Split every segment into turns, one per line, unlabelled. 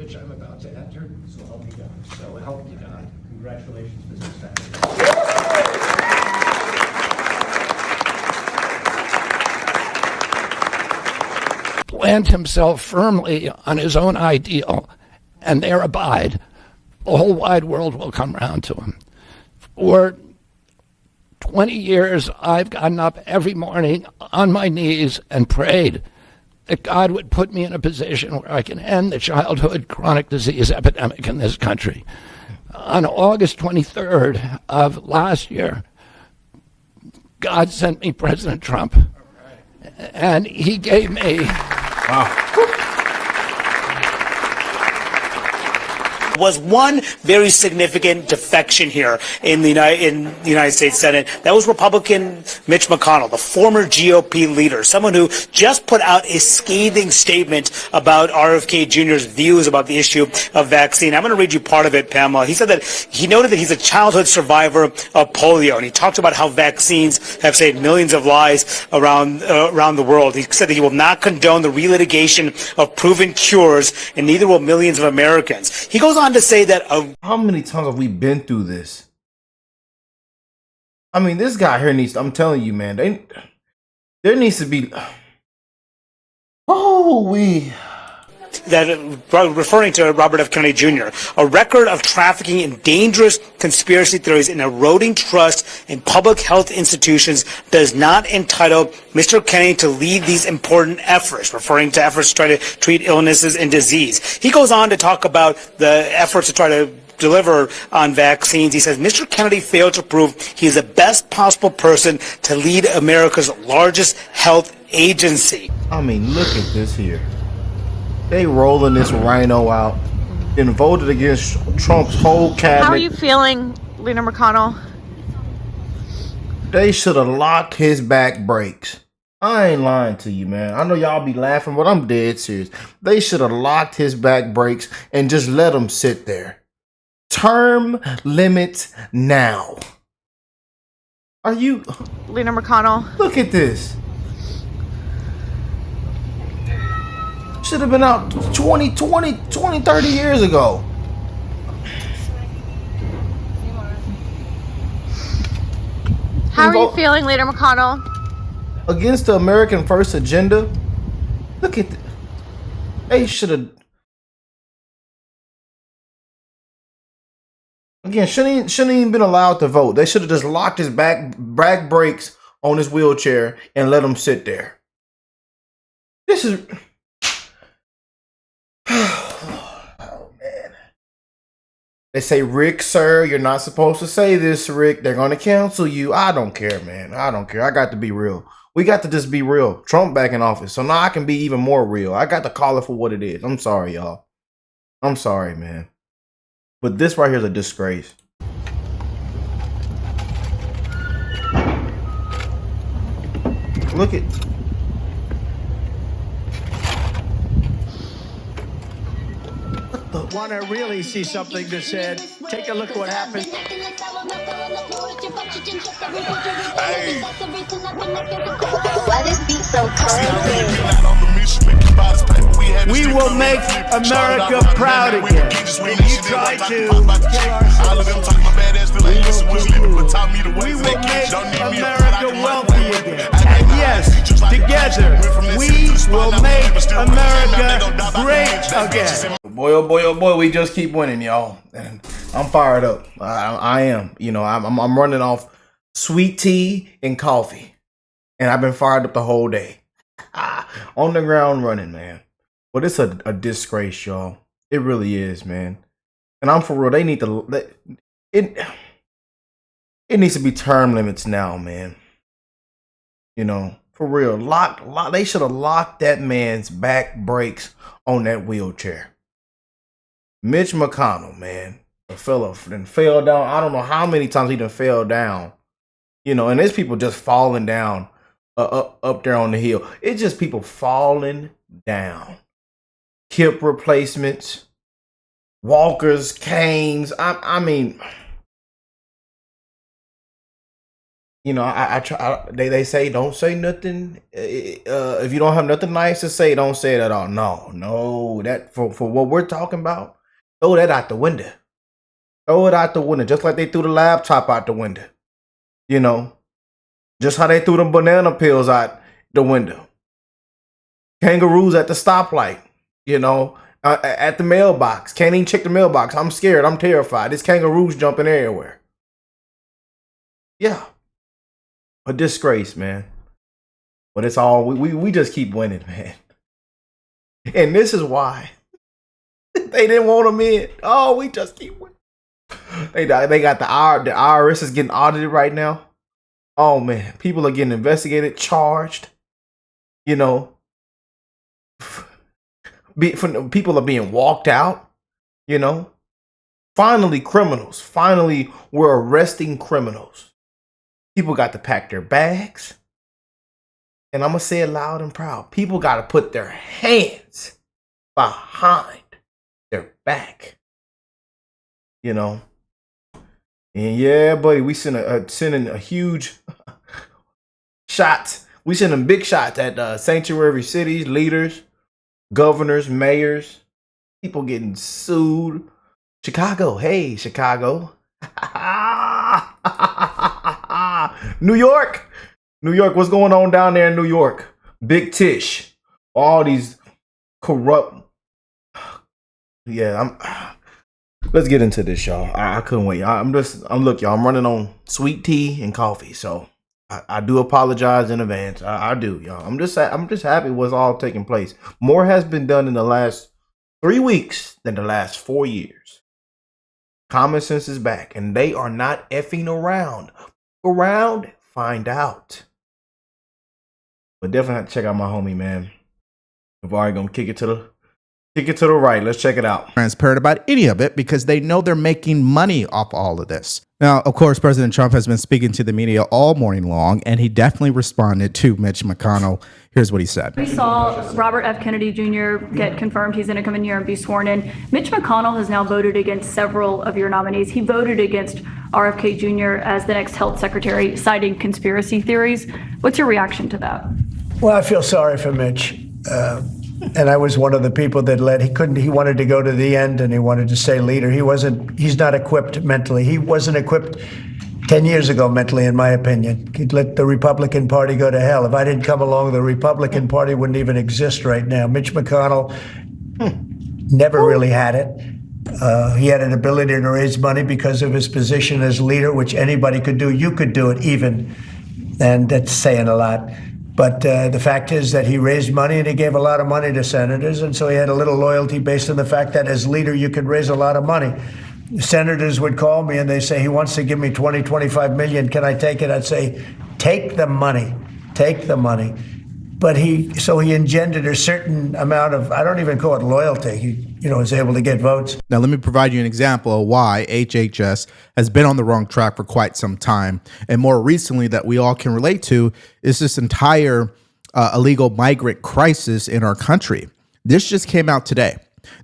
which I'm about to enter.
So help me God.
So help me God.
Congratulations, Mr. Secretary.
Plant himself firmly on his own ideal and there abide, the whole wide world will come round to him. For 20 years, I've gotten up every morning on my knees and prayed that God would put me in a position where I can end the childhood chronic disease epidemic in this country. On August 23rd of last year, God sent me President Trump. And he gave me...
Wow. Was one very significant defection here in the United States Senate. That was Republican Mitch McConnell, the former GOP leader, someone who just put out a scathing statement about RFK Jr.'s views about the issue of vaccine. I'm going to read you part of it, Pamela. He said that he noted that he's a childhood survivor of polio, and he talked about how vaccines have saved millions of lives around the world. He said that he will not condone the relitigation of proven cures, and neither will millions of Americans. He goes on to say that
how many times have we been through this? I mean, this guy here needs to, I'm telling you, man, there needs to be,
referring to Robert F. Kennedy Jr., a record of trafficking in dangerous conspiracy theories and eroding trust in public health institutions does not entitle Mr. Kennedy to lead these important efforts, referring to efforts to try to treat illnesses and disease. He goes on to talk about the efforts to try to deliver on vaccines. He says, Mr. Kennedy failed to prove he is the best possible person to lead America's largest health agency.
I mean, look at this here. They rolling this rhino out and voted against Trump's whole cabinet.
How are you feeling, Leader McConnell?
They should have locked his back brakes. I ain't lying to you, man. I know y'all be laughing, but I'm dead serious. They should have locked his back brakes and just let him sit there. Term limits now. Are you...
Leader McConnell.
Look at this. Should have been out 20, 30 years ago.
How are you feeling, Leader McConnell?
Against the American First agenda? Look at they should have. Again, shouldn't even been allowed to vote. They should have just locked his back brakes on his wheelchair and let him sit there. This is... Oh, man. They say, Rick, sir, you're not supposed to say this, Rick. They're going to cancel you. I don't care, man. I don't care. I got to be real. We got to just be real. Trump back in office. So now I can be even more real. I got to call it for what it is. I'm sorry, y'all. I'm sorry, man. But this right here is a disgrace. Look at...
Want to really see something that said, take a look at what happened.
Hey. Why this beat so cold?
We will make America proud again. And you try to kill our we will make America wealthy again. And yes, together, we will make America great again.
Boy, oh boy, we just keep winning, y'all. And I'm fired up. I am. You know, I'm running off sweet tea and coffee. And I've been fired up the whole day. On the ground running, man. But it's a disgrace, y'all. It really is, man. And I'm for real. They need to... It needs to be term limits now, man. You know, for real. They should have locked that man's back brakes on that wheelchair. Mitch McConnell, man, a fella then fell down. I don't know how many times he done fell down. You know, and there's people just falling down up there on the hill. It's just people falling down. Hip replacements, walkers, canes. I mean, You know, I try. They say don't say nothing. If you don't have nothing nice to say, don't say it at all. No, that for what we're talking about, throw that out the window. Throw it out the window, just like they threw the laptop out the window. You know, just how they threw them banana peels out the window. Kangaroos at the stoplight. You know, at the mailbox. Can't even check the mailbox. I'm scared. I'm terrified. There's kangaroos jumping everywhere. Yeah. A disgrace, man. But it's all we just keep winning, man. And this is why they didn't want them in. Oh, we just keep winning. They got the IRS is getting audited right now. Oh man, people are getting investigated, charged. You know, people are being walked out. You know, finally criminals. Finally, we're arresting criminals. People got to pack their bags. And I'm going to say it loud and proud. People got to put their hands behind their back. You know. And yeah, buddy, we sending a huge shots. We sending big shots at sanctuary cities, leaders, governors, mayors. People getting sued. Chicago. Hey, Chicago. New York, what's going on down there in New York? Big Tish, all these corrupt. Yeah, let's get into this, y'all. I couldn't wait. Look, y'all. I'm running on sweet tea and coffee, so I do apologize in advance. I do, y'all. I'm just happy what's all taking place. More has been done in the last 3 weeks than the last 4 years. Common sense is back, and they are not effing around. Find out. But definitely have to check out my homie, man. We've already gonna kick it to the right. Let's check it out.
Transparent about any of it because they know they're making money off all of this. Now, of course, President Trump has been speaking to the media all morning long, and he definitely responded to Mitch McConnell. Here's what he said.
We saw Robert F. Kennedy Jr. get confirmed. He's going to come in here and be sworn in. Mitch McConnell has now voted against several of your nominees. He voted against RFK Jr. as the next health secretary, citing conspiracy theories. What's your reaction to that?
Well, I feel sorry for Mitch. And I was one of the people that he wanted to go to the end and he wanted to stay leader. He's not equipped mentally. He wasn't equipped 10 years ago mentally, in my opinion. He'd let the Republican Party go to hell. If I didn't come along, the Republican Party wouldn't even exist right now. Mitch McConnell never really had it. He had an ability to raise money because of his position as leader, which anybody could do. You could do it even. And that's saying a lot. But the fact is that he raised money and he gave a lot of money to senators. And so he had a little loyalty based on the fact that as leader, you could raise a lot of money. Senators would call me and they say, he wants to give me 25 million. Can I take it? I'd say, take the money. But he engendered a certain amount of, I don't even call it loyalty. He, was able to get votes.
Now, let me provide you an example of why HHS has been on the wrong track for quite some time. And more recently that we all can relate to is this entire illegal migrant crisis in our country. This just came out today.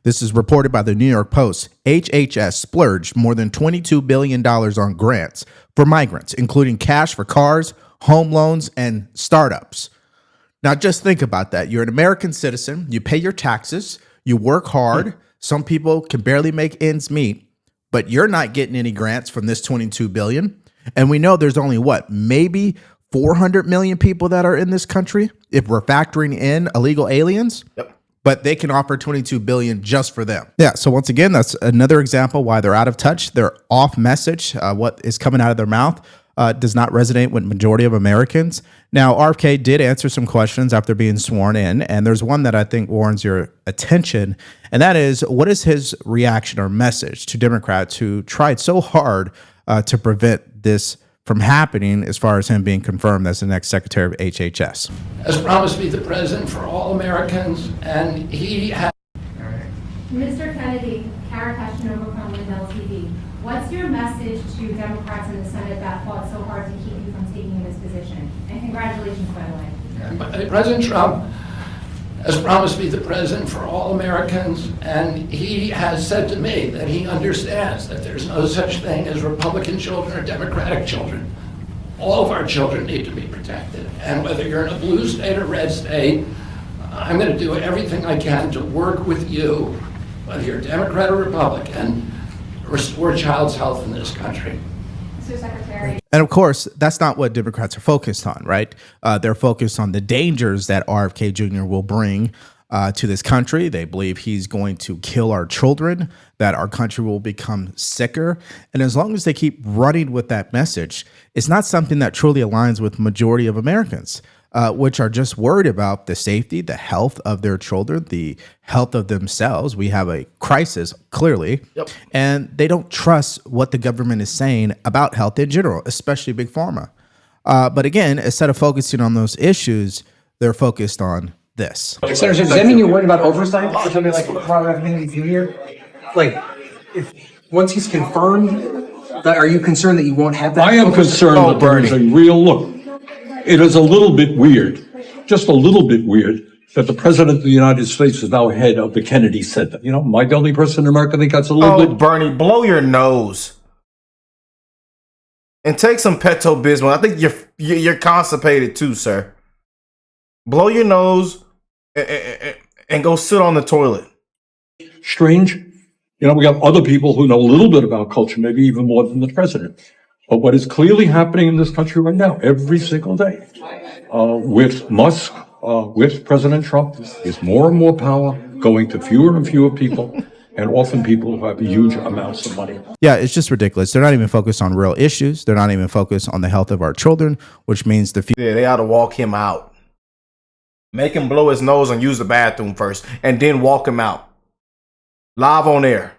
This is reported by the New York Post. HHS splurged more than $22 billion on grants for migrants, including cash for cars, home loans, and startups. Now, just think about that. You're an American citizen. You pay your taxes. You work hard. Some people can barely make ends meet, but you're not getting any grants from this $22 billion. And we know there's only maybe 400 million people that are in this country if we're factoring in illegal aliens.
Yep.
But they can offer $22 billion just for them. Yeah. So once again, that's another example why they're out of touch. They're off message. What is coming out of their mouth does not resonate with majority of Americans. Now, RFK did answer some questions after being sworn in, and there's one that I think warrants your attention, and that is, what is his reaction or message to Democrats who tried so hard to prevent this from happening as far as him being confirmed as the next Secretary of HHS?
Has promised to be the president for all Americans, and he has...
Mr. Kennedy, Kara Cashapp from Lindell TV. What's your message to Democrats in the Senate that fought so hard to keep you from taking this position? And congratulations, by the way.
President Trump has promised to be the president for all Americans, and he has said to me that he understands that there's no such thing as Republican children or Democratic children. All of our children need to be protected. And whether you're in a blue state or red state, I'm going to do everything I can to work with you, whether you're Democrat or Republican, to restore child's health in this country.
Mr. Secretary.
And of course, that's not what Democrats are focused on, right? They're focused on the dangers that RFK Jr. will bring to this country. They believe he's going to kill our children, that our country will become sicker. And as long as they keep running with that message, it's not something that truly aligns with the majority of Americans, which are just worried about the safety, the health of their children, the health of themselves. We have a crisis, clearly, and they don't trust what the government is saying about health in general, especially Big Pharma. But again, instead of focusing on those issues, they're focused on this.
Senator, does that mean you're worried about oversight or something like everything you do here? Like, if once he's confirmed, are you concerned that you won't have that?
I am concerned that there is a real look. It is a little bit weird, just a little bit weird, that the President of the United States is now head of the Kennedy Center. You know, am I the only person in America that gets a little bit...
Bernie, blow your nose. And take some Pepto-Bismol. I think you're constipated too, sir. Blow your nose and go sit on the toilet.
Strange. You know, we have other people who know a little bit about culture, maybe even more than the President. But what is clearly happening in this country right now, every single day, with Musk, with President Trump, is more and more power going to fewer and fewer people, and often people who have huge amounts of money.
Yeah, it's just ridiculous. They're not even focused on real issues. They're not even focused on the health of our children, which means the future.
Yeah, they ought to walk him out. Make him blow his nose and use the bathroom first, and then walk him out. Live on air.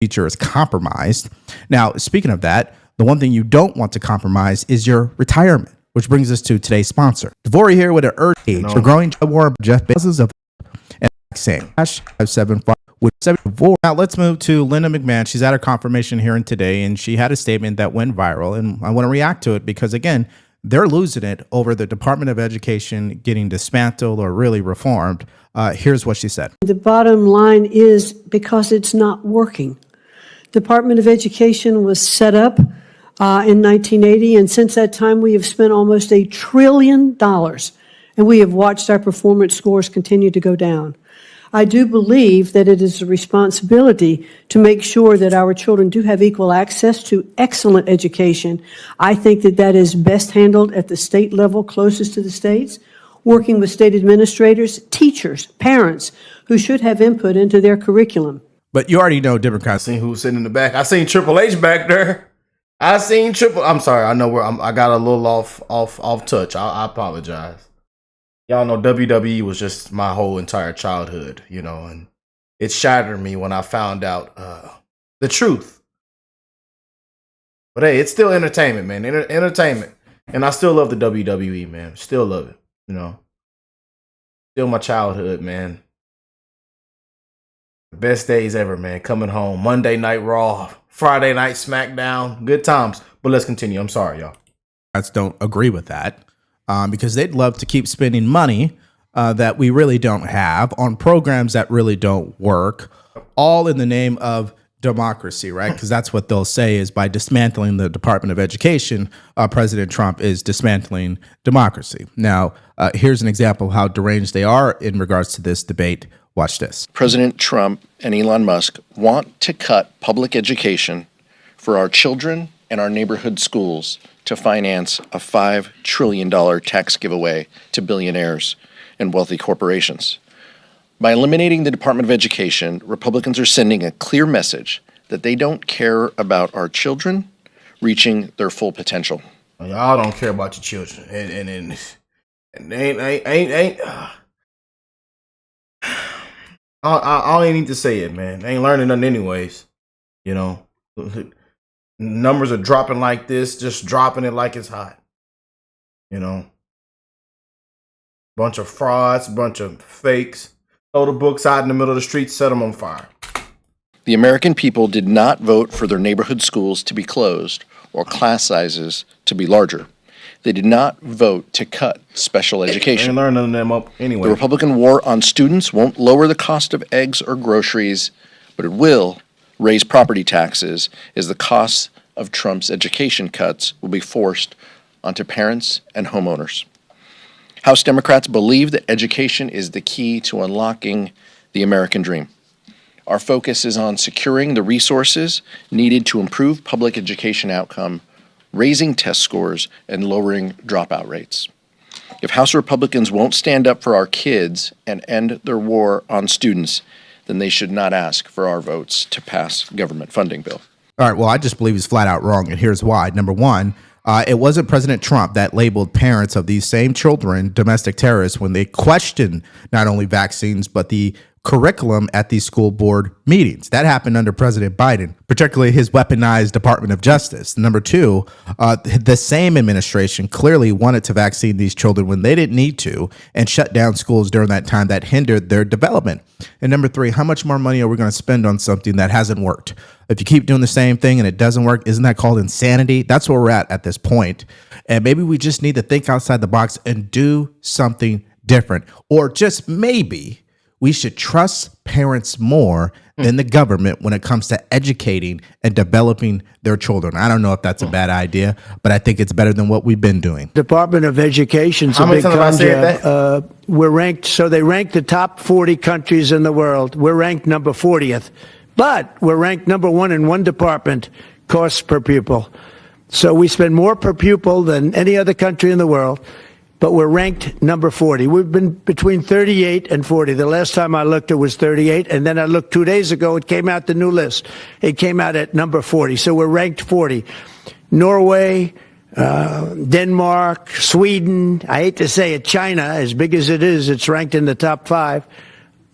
Future is compromised. Now, speaking of that, the one thing you don't want to compromise is your retirement, which brings us to today's sponsor. Devori here with an urgent age for growing war Jeff Bezos of and saying #575 with 74. Now let's move to Linda McMahon. She's at her confirmation hearing today, and she had a statement that went viral, and I want to react to it because again, they're losing it over the Department of Education getting dismantled or really reformed. Here's what she said.
The bottom line is because it's not working. Department of Education was set up in 1980, and since that time we have spent almost $1 trillion, and we have watched our performance scores continue to go down. I do believe that it is a responsibility to make sure that our children do have equal access to excellent education. I think that that is best handled at the state level, closest to the states, working with state administrators, teachers, parents, who should have input into their curriculum.
But you already know Democrats.
See who's sitting in the back. I seen Triple H back there. I'm sorry. I know I got a little off touch. I apologize. Y'all know WWE was just my whole entire childhood, you know, and it shattered me when I found out the truth. But hey, it's still entertainment, man. Entertainment. And I still love the WWE, man. Still love it, you know. Still my childhood, man. The best days ever, man. Coming home. Monday Night Raw. Friday Night SmackDown. Good times. But let's continue. I'm sorry, y'all.
Democrats don't agree with that. Because they'd love to keep spending money that we really don't have on programs that really don't work, all in the name of democracy, right? Because that's what they'll say is by dismantling the Department of Education, President Trump is dismantling democracy. Now, here's an example of how deranged they are in regards to this debate. Watch this.
President Trump and Elon Musk want to cut public education for our children and our neighborhood schools to finance a $5 trillion tax giveaway to billionaires and wealthy corporations. By eliminating the Department of Education, Republicans are sending a clear message that they don't care about our children reaching their full potential.
Y'all don't care about your children, and I ain't need to say it, man. They ain't learning nothing anyways, you know. Numbers are dropping like this, just dropping it like it's hot. You know, bunch of frauds, bunch of fakes. Throw the books out in the middle of the street, set them on fire.
The American people did not vote for their neighborhood schools to be closed or class sizes to be larger. They did not vote to cut special education.
Ain't learning them up anyway.
The Republican war on students won't lower the cost of eggs or groceries, but it will raise property taxes as the costs of Trump's education cuts will be forced onto parents and homeowners. House Democrats believe that education is the key to unlocking the American dream. Our focus is on securing the resources needed to improve public education outcome, raising test scores, and lowering dropout rates. If House Republicans won't stand up for our kids and end their war on students, then they should not ask for our votes to pass government funding bill.
All right, well, I just believe he's flat out wrong, and here's why. Number one, it wasn't President Trump that labeled parents of these same children domestic terrorists when they questioned not only vaccines, but the curriculum at these school board meetings. That happened under President Biden, particularly his weaponized Department of Justice. Number two, the same administration clearly wanted to vaccine these children when they didn't need to and shut down schools during that time that hindered their development. And number three, how much more money are we going to spend on something that hasn't worked? If you keep doing the same thing and it doesn't work, isn't that called insanity? That's where we're at this point. And maybe we just need to think outside the box and do something different. Or just maybe we should trust parents more than the government when it comes to educating and developing their children. I don't know if that's a bad idea, but I think it's better than what we've been doing.
Department of Education's a big conjab. We're ranked, so they rank the top 40 countries in the world. We're ranked number 40th, but we're ranked number one in one department, costs per pupil. So we spend more per pupil than any other country in the world, but we're ranked number 40. We've been between 38 and 40. The last time I looked, it was 38. And then I looked 2 days ago, it came out the new list. It came out at number 40. So we're ranked 40. Norway, Denmark, Sweden, I hate to say it, China, as big as it is, it's ranked in the top 5.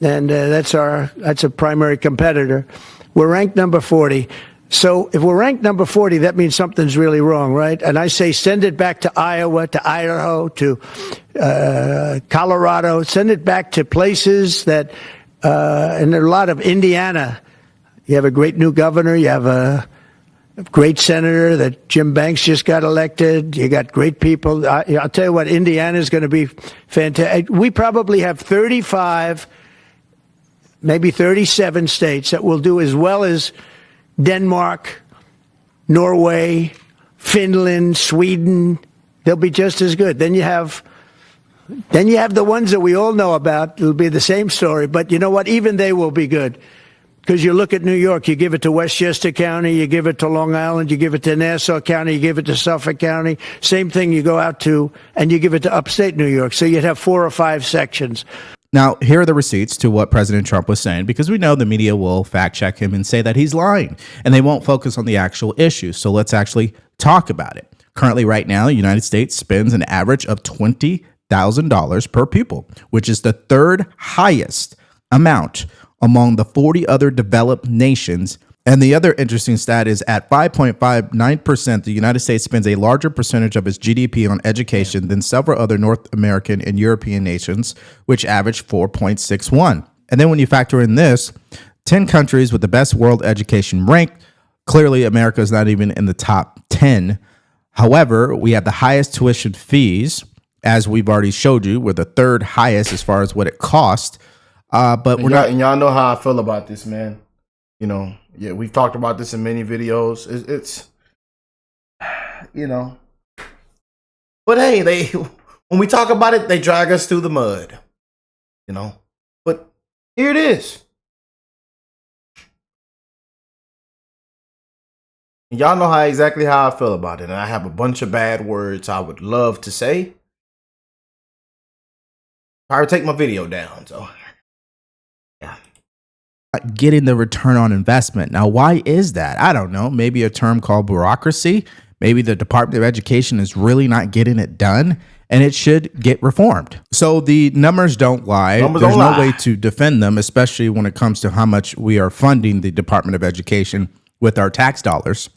And that's a primary competitor. We're ranked number 40. So if we're ranked number 40, that means something's really wrong, right? And I say send it back to Iowa, to Idaho, to Colorado. Send it back to places that, and there are a lot of Indiana. You have a great new governor. You have a great senator that Jim Banks just got elected. You got great people. I'll tell you what, Indiana is going to be fantastic. We probably have 35, maybe 37 states that will do as well as Denmark, Norway, Finland, Sweden. They'll be just as good. Then you have the ones that we all know about. It'll be the same story. But you know what? Even they will be good. Because you look at New York, you give it to Westchester County, you give it to Long Island, you give it to Nassau County, you give it to Suffolk County. Same thing you go out to, and you give it to upstate New York. So you'd have 4 or 5 sections.
Now, here are the receipts to what President Trump was saying, because we know the media will fact check him and say that he's lying, and they won't focus on the actual issue. So let's actually talk about it. Currently, right now, the United States spends an average of $20,000 per pupil, which is the third highest amount among the 40 other developed nations. And the other interesting stat is at 5.59%, the United States spends a larger percentage of its GDP on education than several other North American and European nations, which average 4.61. And then when you factor in this, 10 countries with the best world education ranked, clearly America is not even in the top 10. However, we have the highest tuition fees, as we've already showed you. We're the third highest as far as what it costs. But we're not.
And y'all know how I feel about this, man. You know, yeah, we've talked about this in many videos. It's you know, but hey, when we talk about it, they drag us through the mud, you know. But here it is. And y'all know exactly how I feel about it, and I have a bunch of bad words I would love to say. I would take my video down, so.
Getting the return on investment. Now, why is that? I don't know. Maybe a term called bureaucracy. Maybe the Department of Education is really not getting it done, and it should get reformed. So the numbers don't lie. There's no way to defend them, especially when it comes to how much we are funding the Department of Education with our tax dollars.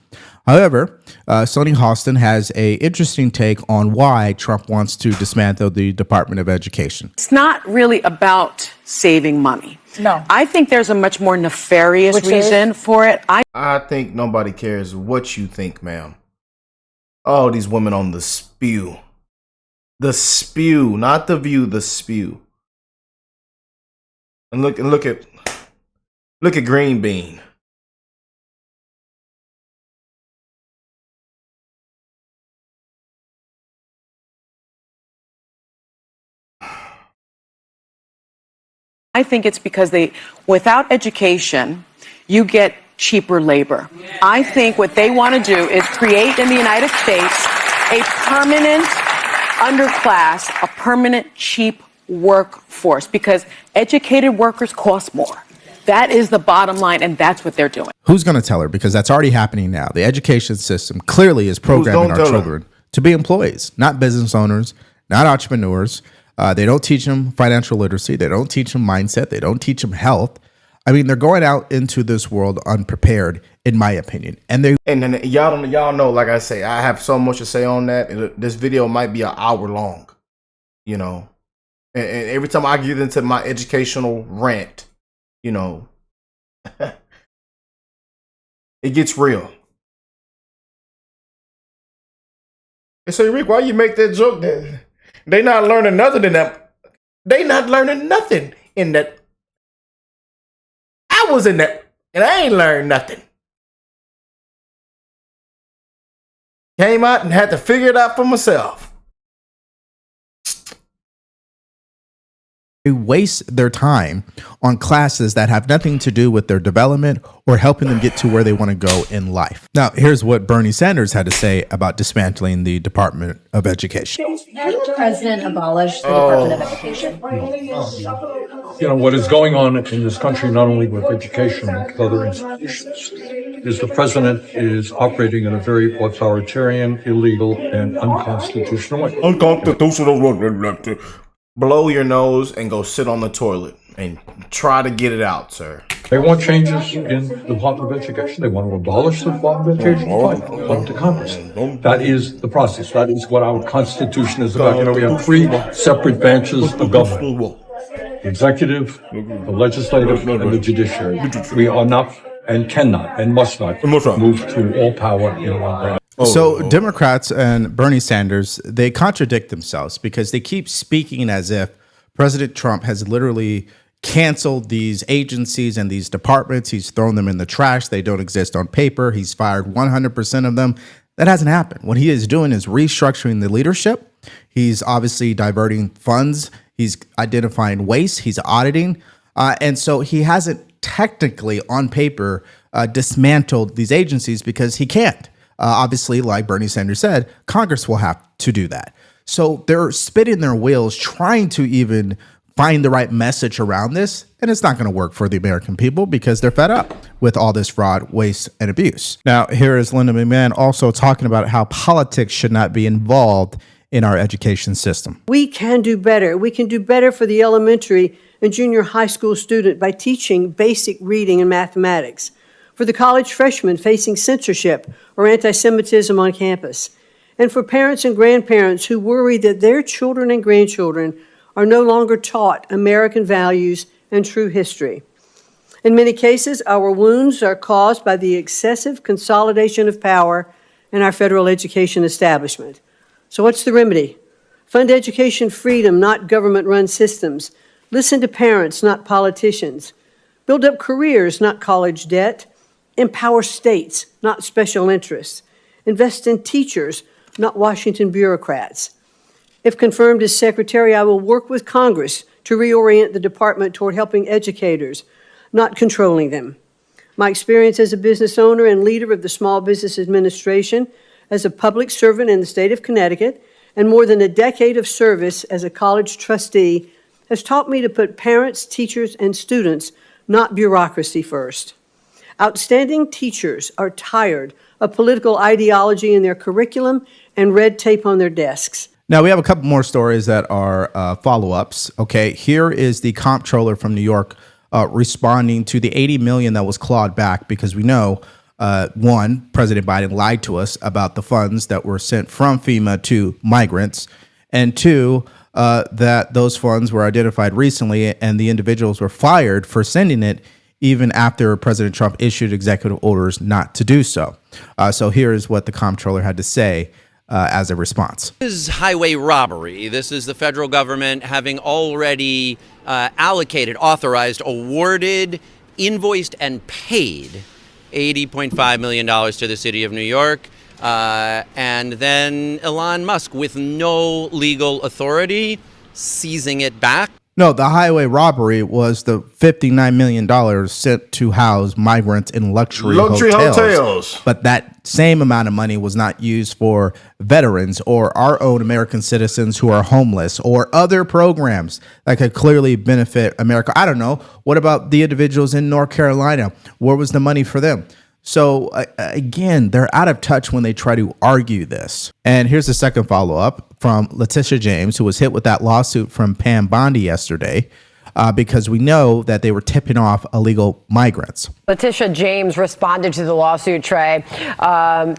However, Sonny Halston has an interesting take on why Trump wants to dismantle the Department of Education.
It's not really about saving money. No. I think there's a much more nefarious reason for it.
I think nobody cares what you think, ma'am. Oh, these women on the spew. The spew, not the view, the spew. And look at Green Bean.
I think it's because without education, you get cheaper labor. I think what they want to do is create in the United States a permanent underclass, a permanent cheap workforce, because educated workers cost more. That is the bottom line, and that's what they're doing.
Who's going to tell her? Because that's already happening now. The education system clearly is programming our children to be employees, not business owners, not entrepreneurs. They don't teach them financial literacy. They don't teach them mindset. They don't teach them health. I mean, they're going out into this world unprepared, in my opinion. And
then y'all know, like I say, I have so much to say on that. This video might be an hour long, you know. And every time I get into my educational rant, you know, it gets real. They say, Rick, why you make that joke? They not learning nothing in that. They not learning nothing in that. I was in that, and I ain't learned nothing. Came out and had to figure it out for myself.
They waste their time on classes that have nothing to do with their development or helping them get to where they want to go in life. Now, here's what Bernie Sanders had to say about dismantling the Department of Education.
Has the president abolished the Department of Education?
You know, what is going on in this country, not only with education, but with other institutions, is the president is operating in a very authoritarian, illegal, and unconstitutional way.
Unconstitutional. Blow your nose and go sit on the toilet and try to get it out, sir.
They want changes in the Department of Education. They want to abolish the Department of Education. Fine. Come to Congress. That is the process. That is what our Constitution is about. You know, we have three separate branches of government. The executive, the legislative, and the judiciary. We are not and cannot and must not move to all power in one branch.
So Democrats and Bernie Sanders, they contradict themselves because they keep speaking as if President Trump has literally canceled these agencies and these departments. He's thrown them in the trash. They don't exist on paper. He's fired 100% of them. That hasn't happened. What he is doing is restructuring the leadership. He's obviously diverting funds. He's identifying waste. He's auditing. And so he hasn't technically on paper dismantled these agencies because he can't. Obviously, like Bernie Sanders said, Congress will have to do that. So they're spinning their wheels trying to even find the right message around this. And it's not going to work for the American people because they're fed up with all this fraud, waste, and abuse. Now, here is Linda McMahon also talking about how politics should not be involved in our education system.
We can do better. We can do better for the elementary and junior high school student by teaching basic reading and mathematics. For the college freshman facing censorship or anti-Semitism on campus, and for parents and grandparents who worry that their children and grandchildren are no longer taught American values and true history. In many cases, our wounds are caused by the excessive consolidation of power in our federal education establishment. So what's the remedy? Fund education freedom, not government-run systems. Listen to parents, not politicians. Build up careers, not college debt. Empower states, not special interests. Invest in teachers, not Washington bureaucrats. If confirmed as secretary, I will work with Congress to reorient the department toward helping educators, not controlling them. My experience as a business owner and leader of the Small Business Administration, as a public servant in the state of Connecticut, and more than a decade of service as a college trustee has taught me to put parents, teachers, and students, not bureaucracy, first. Outstanding teachers are tired of political ideology in their curriculum and red tape on their desks.
Now, we have a couple more stories that are follow-ups. Okay, here is the comptroller from New York responding to the $80 million that was clawed back because we know, one, President Biden lied to us about the funds that were sent from FEMA to migrants, and two, that those funds were identified recently and the individuals were fired for sending it even after President Trump issued executive orders not to do so. So here is what the comptroller had to say as a response.
This is highway robbery. This is the federal government having already allocated, authorized, awarded, invoiced, and paid $80.5 million to the city of New York. And then Elon Musk, with no legal authority, seizing it back.
No, the highway robbery was the $59 million sent to house migrants in luxury hotels. But that same amount of money was not used for veterans or our own American citizens who are homeless or other programs that could clearly benefit America. I don't know. What about the individuals in North Carolina? Where was the money for them? So again, they're out of touch when they try to argue this. And here's the second follow-up from Letitia James, who was hit with that lawsuit from Pam Bondi yesterday, because we know that they were tipping off illegal migrants.
Letitia James responded to the lawsuit, Trey,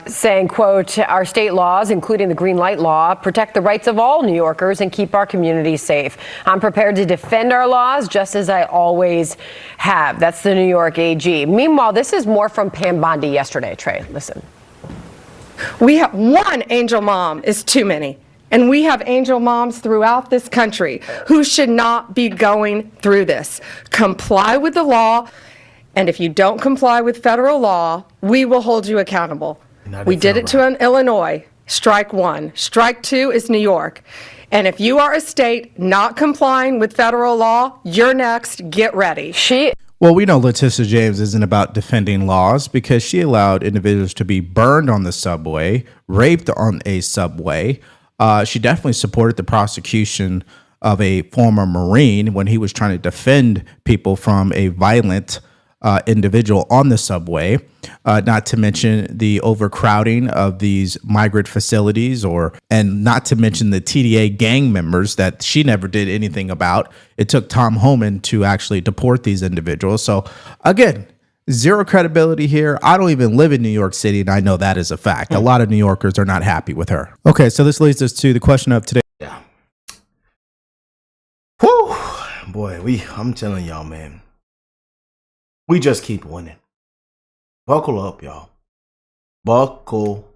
saying, quote, our state laws, including the green light law, protect the rights of all New Yorkers and keep our communities safe. I'm prepared to defend our laws just as I always have. That's the New York AG. Meanwhile, this is more from Pam Bondi yesterday, Trey. Listen.
We have one angel mom is too many. And we have angel moms throughout this country who should not be going through this. Comply with the law, and if you don't comply with federal law, we will hold you accountable. We did it to Illinois. Strike one. Strike two is New York. And if you are a state not complying with federal law, you're next. Get ready.
Well, we know Letitia James isn't about defending laws because she allowed individuals to be burned on the subway, raped on a subway. She definitely supported the prosecution of a former Marine when he was trying to defend people from a violent individual on the subway, not to mention the overcrowding of these migrant facilities, and not to mention the TDA gang members that she never did anything about. It took Tom Homan to actually deport these individuals. So again, zero credibility here. I don't even live in New York City, and I know that is a fact. A lot of New Yorkers are not happy with her. Okay, so this leads us to the question of today.
Yeah. Whew. Boy, I'm telling y'all, man. We just keep winning. Buckle up, y'all. Buckle